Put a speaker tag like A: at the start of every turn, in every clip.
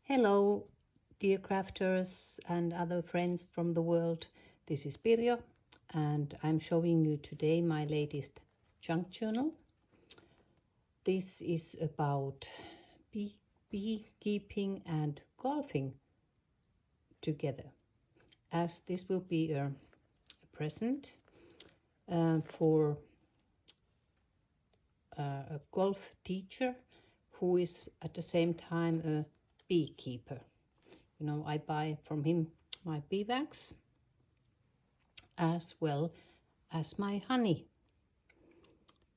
A: Hello, dear crafters and other friends from the world. This is Pirjo, and I'm showing you today my latest junk journal. This is about beekeeping and golfing together, as this will be a present for a golf teacher who is at the same time a beekeeper. You know, I buy from him my bee wax as well as my honey.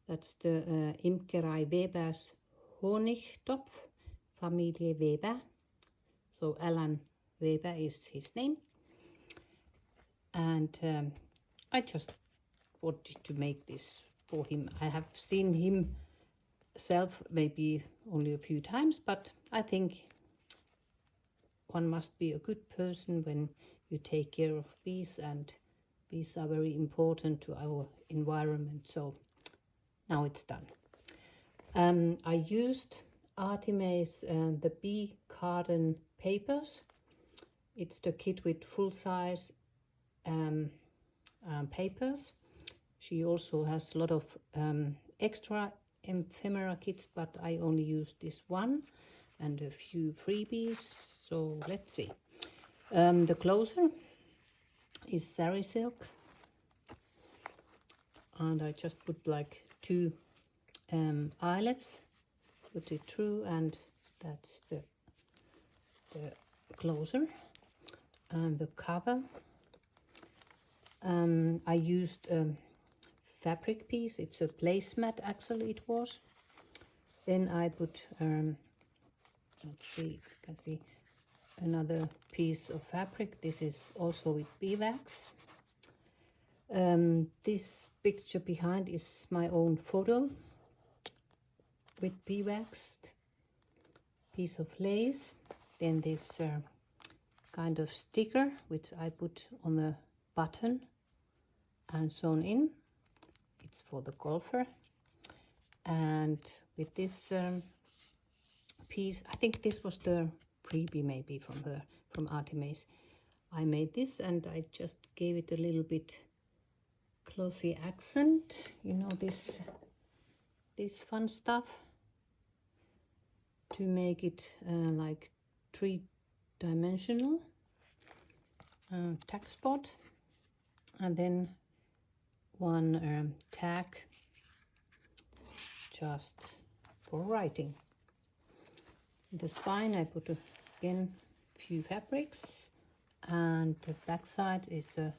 A: That's the Imkerei Webers Honigtopf, Familie Weber. So Alan Weber is his name. And I just wanted to make this for him. I have seen himself maybe only a few times, but I think one must be a good person when you take care of bees, and bees are very important to our environment. So now it's done. I used ARTYmaze The Bee Garden papers. It's the kit with full-size papers. She also has a lot of extra ephemera kits, but I only used this one and a few freebies. So let's see. The closer is sari silk, and I just put like two eyelets, put it through, and that's the closer. And the cover, I used a fabric piece. It's a placemat, actually it was. Then I put let's see if you can see another piece of fabric. This is also with bee wax. This picture behind is my own photo with bee wax, piece of lace. Then this kind of sticker which I put on the button and sewn in. It's for the golfer. And with this piece, I think this was the freebie maybe from her, from ARTYmaze. I made this and I just gave it a little bit glossy accent, you know, this fun stuff, to make it like three-dimensional tag spot, and then one tag just for writing. The spine I put again few fabrics, and the back side is a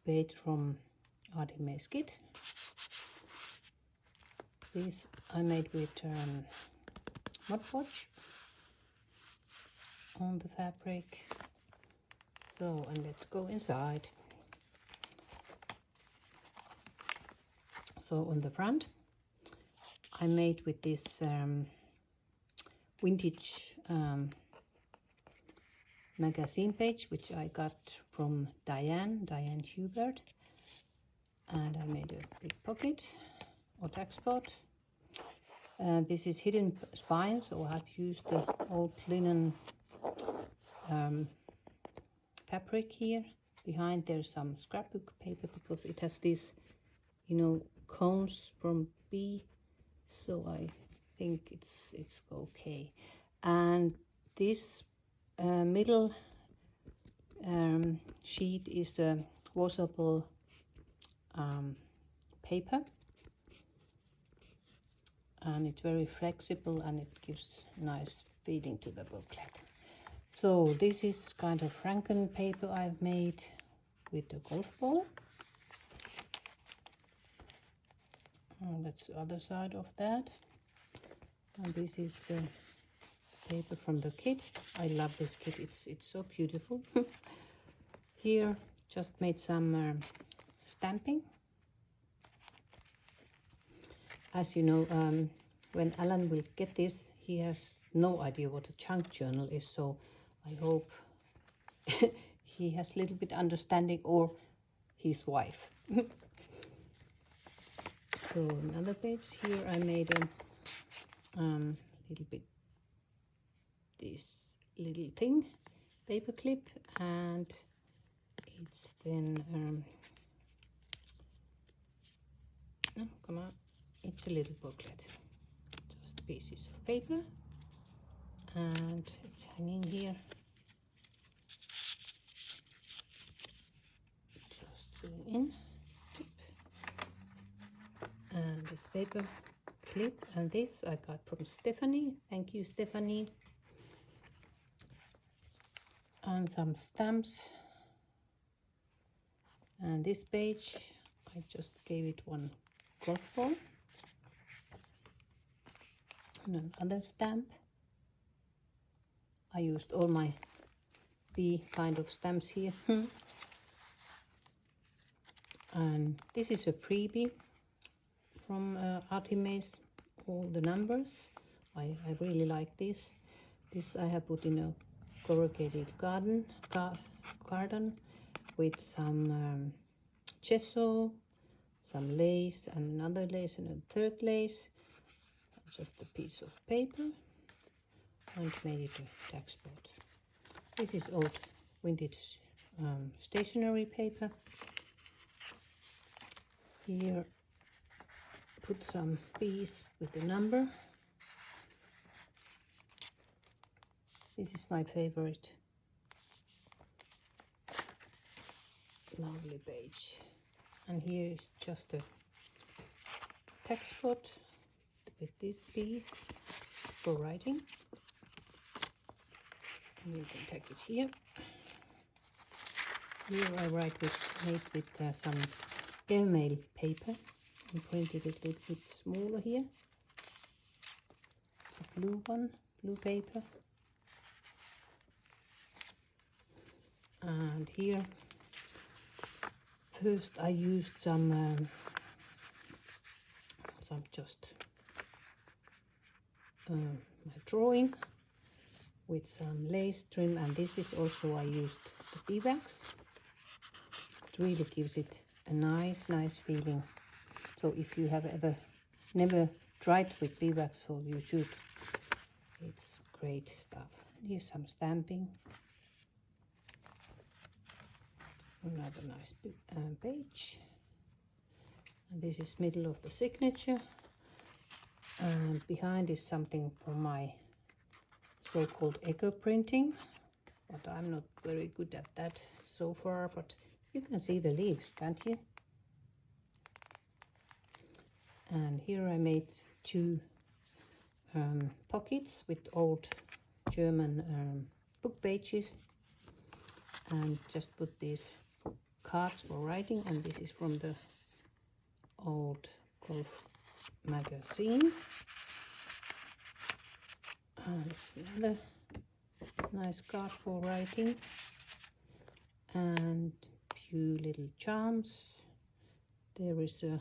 A: page from ARTYmaze kit. This I made with Mod Podge on the fabric. So, and let's go inside. So on the front I made with this vintage magazine page, which I got from Diane Hubert, and I made a big pocket or tag spot. This is hidden spine, so I've used the old linen fabric here. Behind there's some scrapbook paper because it has this, you know, cones from bee, so I think it's okay. And this middle sheet is the washable paper, and it's very flexible and it gives nice feeling to the booklet. So this is kind of Franken paper I've made with the golf ball. That's the other side of that. And this is paper from the kit. I love this kit, it's so beautiful. Here just made some stamping. As you know, when Alan will get this, he has no idea what a junk journal is, so I hope he has a little bit understanding, or his wife. So another page here I made a little bit this little thing, paper clip, and it's then no, come on, it's a little booklet, just pieces of paper, and it's hanging here. Just going in, and this paper clip, and this I got from Stephanie. Thank you, Stephanie. And some stamps, and this page I just gave it one golf ball, and another stamp. I used all my bee kind of stamps here. And this is a freebie from ARTYmaze, all the numbers. I really like this. This I have put in a corrugated garden with some gesso, some lace, and another lace, and a third lace. Just a piece of paper, and made it a tax board. This is old vintage stationery paper. Here, put some bees with the number. This is my favorite. Lovely page. And here is just a text spot with these bees for writing. And you can take it here. Here I write made with some airmail paper and printed it a little bit smaller here. A blue one, blue paper. And here, first I used some just my drawing with some lace trim, and this is also I used the bee wax. It really gives it a nice feeling. So if you have never tried with bee wax, so you should. It's great stuff. Here's some stamping. Another nice page. And this is middle of the signature. And behind is something for my so-called echo printing, but I'm not very good at that so far. But you can see the leaves, can't you? And here I made two pockets with old German book pages, and just put these cards for writing. And this is from the old golf magazine. And another nice card for writing, and few little charms. There is I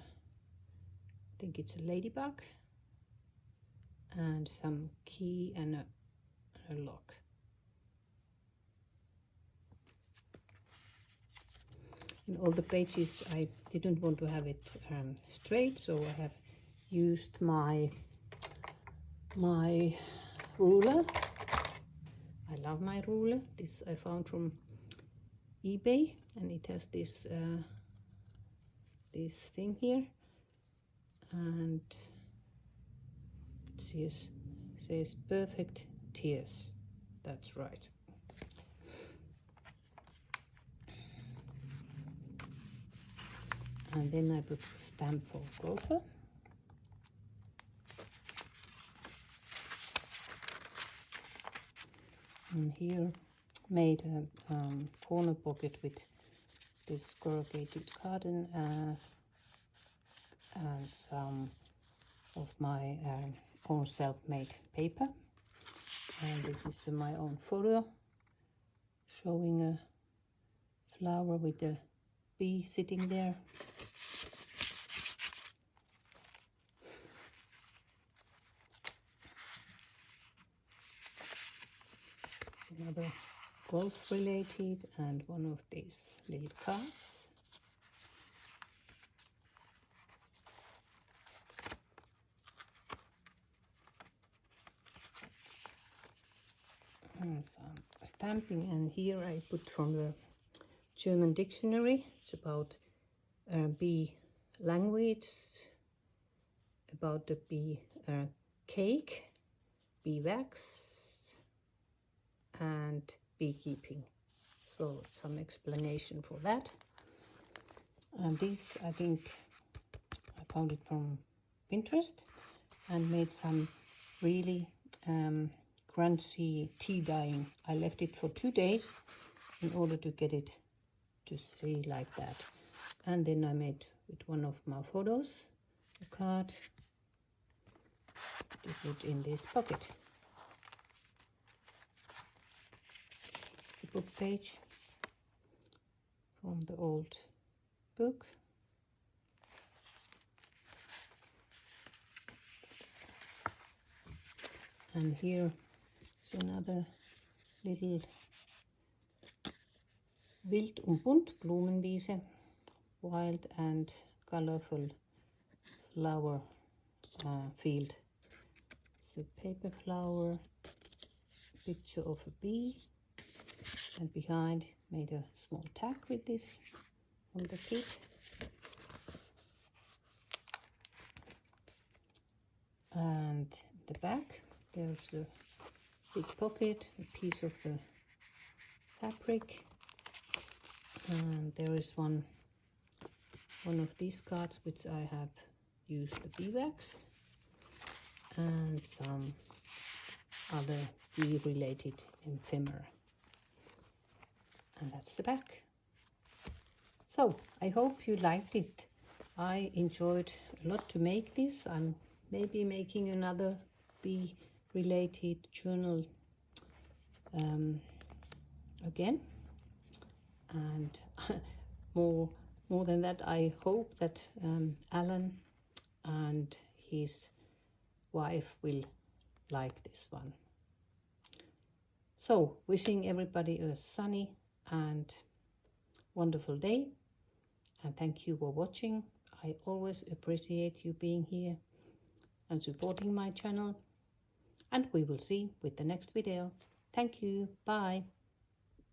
A: think it's a ladybug, and some key and a lock. In all the pages I didn't want to have it straight, so I have used my ruler. I love my ruler. This I found from eBay, and it has this thing here, and it says perfect tears. That's right. And then I put a stamp for golfer. And here made a corner pocket with this corrugated carton and some of my own self-made paper. And this is my own photo showing a flower with a bee sitting there. Another golf related, and one of these little cards. and some stamping, and here I put from the German dictionary. It's about bee language, about the bee cake, bee wax, and beekeeping. So some explanation for that. And this, I think I found it from Pinterest, and made some really crunchy tea dyeing. I left it for 2 days in order to get it to see like that. And then I made with one of my photos a card to put in this pocket. It's a book page from the old book. And here is another little Wild und Bunt Blumenwiese, wild and colorful flower field. It's a paper flower, picture of a bee, and behind made a small tag with this from the kit. And the back, there's a big pocket, a piece of the fabric, and there is one of these cards which I have used the bee wax, and some other bee related ephemera, and that's the back. So I hope you liked it. I enjoyed a lot to make this. I'm maybe making another bee related journal again, and more than that, I hope that Alan and his wife will like this one. So wishing everybody a sunny and wonderful day, and thank you for watching. I always appreciate you being here and supporting my channel, and we will see with the next video. Thank you. Bye.